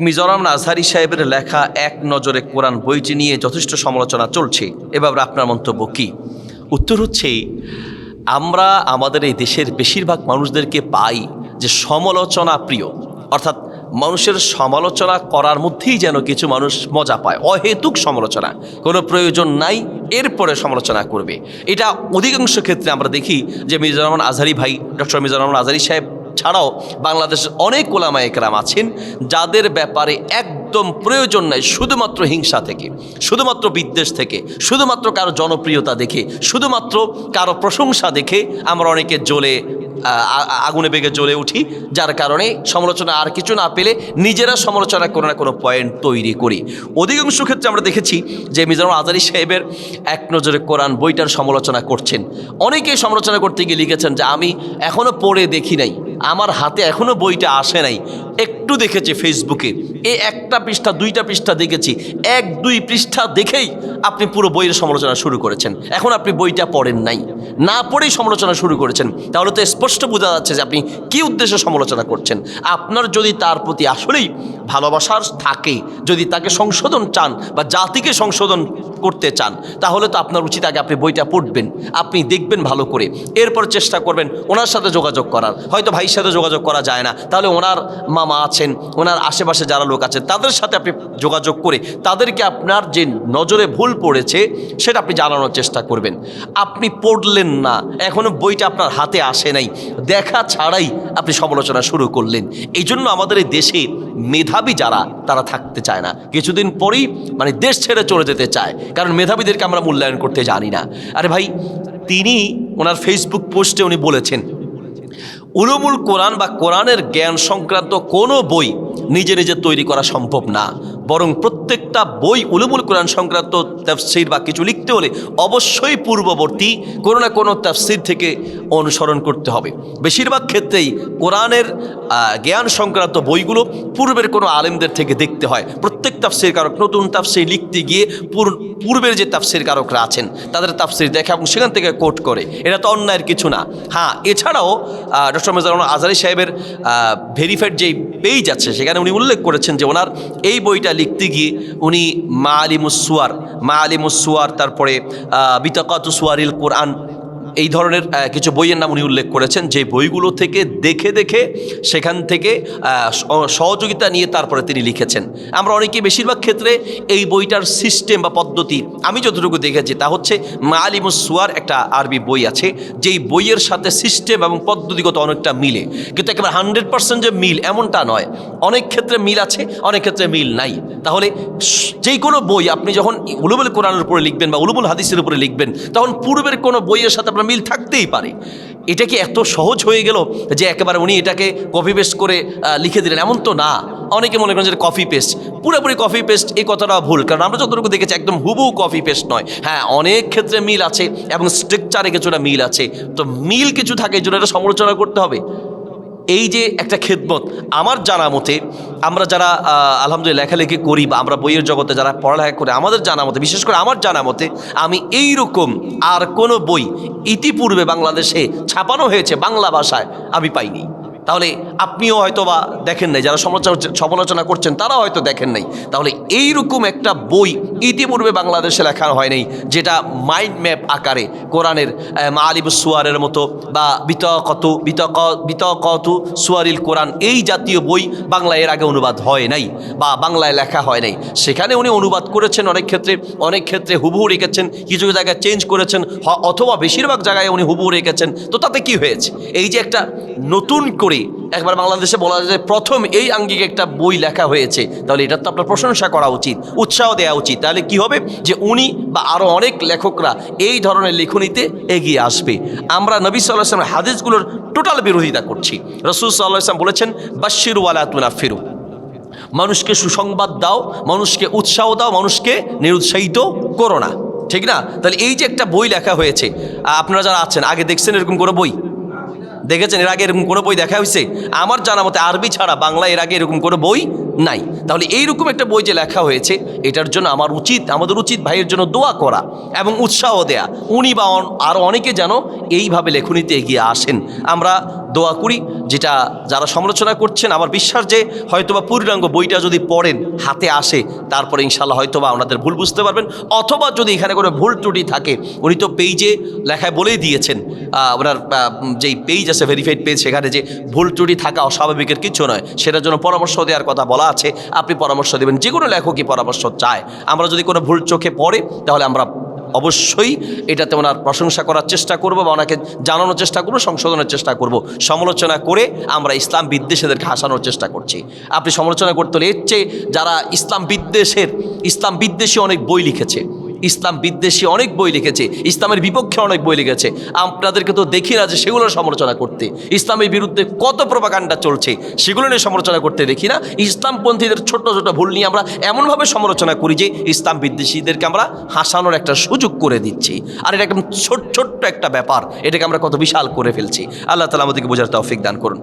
মিজোরাম আজহারি সাহেবের লেখা এক নজরে কোরআন বইটি নিয়ে যথেষ্ট সমালোচনা চলছে। এবার আপনার মন্তব্য কি? উত্তর হচ্ছে, আমরা আমাদের এই দেশের বেশিরভাগ মানুষদেরকে পাই যে সমালোচনা প্রিয়, অর্থাৎ মানুষের সমালোচনা করার মধ্যেই যেন কিছু মানুষ মজা পায়। অহেতুক সমালোচনা, কোনো প্রয়োজন নাই, এরপরে সমালোচনা করবে। এটা অধিকাংশ ক্ষেত্রে আমরা দেখি যে মিজোরাম আজহারি ভাই, ডক্টর মিজোরাম আজহারি সাহেব ছাড়াও বাংলাদেশের অনেক ওলামায়ে কেরাম আছেন যাদের ব্যাপারে একদম প্রয়োজন নাই, শুধুমাত্র হিংসা থেকে, শুধুমাত্র বিদ্বেষ থেকে, শুধুমাত্র কারো জনপ্রিয়তা দেখে, শুধুমাত্র কারো প্রশংসা দেখে আমরা অনেকে আগুনে বেগে জ্বলে উঠি, যার কারণে সমালোচনা আর কিছু না পেলে নিজেরা সমালোচনা করে না কোনো পয়েন্ট তৈরি করি। অধিকাংশ ক্ষেত্রে আমরা দেখেছি যে মিজোরাম আজহারি সাহেবের এক নজরে কোরআন বইটার সমালোচনা করছেন। অনেকেই সমালোচনা করতে গিয়ে লিখেছেন যে আমি এখনও পড়ে দেখি নাই, আমার হাতে এখনও বইটা আসে নাই, একটু দেখেছি ফেসবুকে, একটা পৃষ্ঠা দুইটা পৃষ্ঠা দেখেছি, 1-2 পৃষ্ঠা দেখেই আপনি পুরো বইয়ের সমালোচনা শুরু করেছেন। এখন আপনি বইটা পড়েন নাই, না পড়েই সমালোচনা শুরু করেছেন, তাহলে তো স্পষ্ট বোঝা যাচ্ছে যে আপনি কী উদ্দেশ্যে সমালোচনা করছেন। আপনার যদি তার প্রতি আসলেই ভালোবাসার থাকে, যদি তাকে সংশোধন চান বা জাতিকে সংশোধন করতে চান, তাহলে তো আপনার উচিত আগে আপনি বইটা পড়বেন, আপনি দেখবেন ভালো করে, এরপর চেষ্টা করবেন ওনার সাথে যোগাযোগ করার। হয়তো ভাইয়ের সাথে যোগাযোগ করা যায় না, তাহলে ওনার মামা আছেন, ওনার আশেপাশে যারা লোক আছে তাদের সাথে আপনি যোগাযোগ করে তাদেরকে আপনার যে নজরে ভুল পড়েছে সেটা আপনি জানানোর চেষ্টা করবেন। আপনি পড়লেন না, এখনও বইটা আপনার হাতে আসে নাই, দেখা ছাড়াই আপনি সমালোচনা শুরু করলেন। এই জন্য আমাদের এই দেশে মেধাবী যারা তারা থাকতে চায় না, কিছুদিন পরেই দেশ ছেড়ে চলে যেতে চায়, কারণ মেধাবীদেরকে আমরা মূল্যায়ন করতে জানি না। আরে ভাই, তিনি ওনার ফেসবুক পোস্টে উনি বলেছেন উলুমুল কোরআন বা কোরআনের জ্ঞান সংক্রান্ত কোনো বই নিজে নিজে তৈরি করা সম্ভব না, বরং প্রত্যেকটা বই উলুমুল কোরআন সংক্রান্ত তাফসীর বা কিছু লিখতে হলে অবশ্যই পূর্ববর্তী কোনো না কোনো তাফসীর থেকে অনুসরণ করতে হবে। বেশিরভাগ ক্ষেত্রেই কোরআনের জ্ঞান সংক্রান্ত বইগুলো পূর্বের কোনো আলেমদের থেকে দেখতে হয়। প্রত্যেক তাফসীর কারক নতুন তাফসীর লিখতে গিয়ে পূর্বের যে তাফসীর কারকরা আছেন তাদের তাফসীর দেখে এবং সেখান থেকে কোট করে, এটা তো অন্যায়ের কিছু না। হ্যাঁ, এছাড়াও ডক্টর মিজোরাম আজহারি সাহেবের ভেরিফাইড যেই পেজ আছে সেখানে উনি উল্লেখ করেছেন যে ওনার এই বইটা লিখতে গিয়ে উনি মাআলিমুস সুয়ার, তারপরে বিতাকাতু সুয়ারিল কোরআন, এই ধরনের কিছু বইয়ের নাম উনি উল্লেখ করেছেন, যে বইগুলো থেকে দেখে দেখে সেখান থেকে সহযোগিতা নিয়ে তারপরে তিনি লিখেছেন। আমরা অনেকে বেশিরভাগ ক্ষেত্রে এই বইটার সিস্টেম বা পদ্ধতি, আমি যতটুকু দেখেছি তা হচ্ছে মাআলিমুস সুয়ার একটা আরবি বই আছে, যেই বইয়ের সাথে সিস্টেম এবং পদ্ধতিগত অনেকটা মিলে, কিন্তু একেবারে 100% যে মিল এমনটা নয়, অনেক ক্ষেত্রে মিল আছে, অনেক ক্ষেত্রে মিল নাই। তাহলে যেই কোনো বই আপনি যখন উলুমুল কোরআনের উপরে লিখবেন বা উলুমুল হাদিসের উপরে লিখবেন, তখন পূর্বের কোনো বইয়ের সাথে আপনার মিল থাকতেই পারে। এটা কি এত সহজ হয়ে গেল যে একেবারে উনি এটাকে কপি পেস্ট করে লিখে দিলেন? এমন তো না। অনেকে মনে করেন যে কপি পেস্ট, পুরোপুরি কপি পেস্ট এই কথাটা ভুল, কারণ আমরা যতটুকু দেখেছি একদম হুবহু কপি পেস্ট নয়। হ্যাঁ, অনেক ক্ষেত্রে মিল আছে এবং স্ট্রাকচারে কিছুটা মিল আছে, তো মিল কিছু থাকে, এই জন্য এটা সমালোচনা করতে হবে। এই যে একটা খেদমত, আমার জানা মতে আমরা যারা আলহামদুলিল্লাহ লেখালেখি করি বা আমরা বইয়ের জগতে যারা পড়ালেখা করে, আমাদের জানা মতে, বিশেষ করে আমার জানা মতে, আমি এই রকম আর কোনো বই ইতিপূর্বে বাংলাদেশে ছাপানো হয়েছে বাংলা ভাষায় আমি পাইনি। তাহলে আপনিও হয়তো বা দেখেন নাই, যারা সমালোচনা করছেন তারাও হয়তো দেখেন নাই। তাহলে এইরকম একটা বই ইতিপূর্বে বাংলাদেশে লেখা হয় নাই, যেটা মাইন্ড ম্যাপ আকারে কোরআনের মাআলিমুস সুয়ারের মতো বা বিতাকাতু সুয়ারিল কোরআন, এই জাতীয় বই বাংলায় এর আগে অনুবাদ হয় নাই বা বাংলায় লেখা হয় নাই। সেখানে উনি অনুবাদ করেছেন, অনেক ক্ষেত্রে হুবহু রেখেছেন, কিছু জায়গায় চেঞ্জ করেছেন, অথবা বেশিরভাগ জায়গায় উনি হুবহু রেখেছেন। তো তাতে কি হয়েছে? এই যে একটা নতুন করে একবার বাংলাদেশে বলা যায় প্রথম এই আঙ্গিকে একটা বই লেখা হয়েছে, তাহলে এটা তো আপনার প্রশংসা করা উচিত, উৎসাহ দেওয়া উচিত। তাহলে কি হবে যে উনি বা আরও অনেক লেখকরা এই ধরনের লেখনীতে এগিয়ে আসবে। আমরা নবী সাল্লাল্লাহু আলাইহি ওয়াসাল্লামের হাদিসগুলোর টোটাল বিরোধিতা করছি। রাসূল সাল্লাল্লাহু আলাইহি ওয়াসাল্লাম বলেছেন, বাশশিরু ওয়ালা তুনাফিরু, মানুষকে সুসংবাদ দাও, মানুষকে উৎসাহ দাও, মানুষকে নিরুৎসাহিত করো না, ঠিক না? তাহলে এই যে একটা বই লেখা হয়েছে, আপনারা যারা আছেন আগে দেখছেন এরকম কোনো বই? দেখেছেন এর আগে এরকম কোনো বই দেখা হয়েছে? আমার জানা মতে আরবি ছাড়া বাংলা এর আগে এরকম কোনো বই নাই। তাহলে এইরকম একটা বই যে লেখা হয়েছে, এটার জন্য আমাদের উচিত ভাইয়ের জন্য দোয়া করা এবং উৎসাহ দেয়া, উনি বা আরও অনেকে যেন এইভাবে লেখনীতে এগিয়ে আসেন। আমরা দোয়া করি, যেটা যারা সমালোচনা করছেন আমার বিশ্বাস যে হয়তোবা পূর্ণাঙ্গ বইটা যদি পড়েন হাতে আসে তারপরে ইনশাল্লাহ হয়তোবা ওনাদের ভুল বুঝতে পারবেন, অথবা যদি এখানে কোনো ভুল ত্রুটি থাকে উনি তো পেজে লেখায় বলেই দিয়েছেন, ওনার যেই পেজ আছে ভেরিফাইড পেজ সেখানে যে ভুল ত্রুটি থাকা অস্বাভাবিকের কিছু নয়, সেটার জন্য পরামর্শ দেওয়ার কথা বলা আছে, আপনি পরামর্শ দেবেন। যে কোনো লেখকই পরামর্শ চায়। আমরা যদি কোনো ভুল চোখে পড়ে তাহলে আমরা অবশ্যই এটাতে ওনার প্রশংসা করার চেষ্টা করব বা ওনাকে জানানোর চেষ্টা করব, সংশোধনের চেষ্টা করব। সমালোচনা করে আমরা ইসলাম বিদ্বেষীদেরকে হাসানোর চেষ্টা করছি। আপনি সমালোচনা করতে হলে এর চেয়ে যারা ইসলাম বিদ্বেষী অনেক বই লিখেছে, ইসলামের বিপক্ষে অনেক বই লিখেছে, আপনাদেরকে তো দেখি না যে সেগুলোর সমালোচনা করতে, ইসলামের বিরুদ্ধে কত প্রপাগান্ডা চলছে সেগুলো নিয়ে সমালোচনা করতে দেখি না। ইসলামপন্থীদের ছোট ছোট ভুল নিয়ে আমরা এমনভাবে সমালোচনা করি যে ইসলাম বিদ্বেষীদেরকে আমরা হাসানোর একটা সুযোগ করে দিচ্ছি। আর এটা একদম ছোট্ট একটা ব্যাপার, এটাকে আমরা কত বিশাল করে ফেলছি। আল্লাহ তাআলা আমাদেরকে বোঝার তৌফিক দান করুন।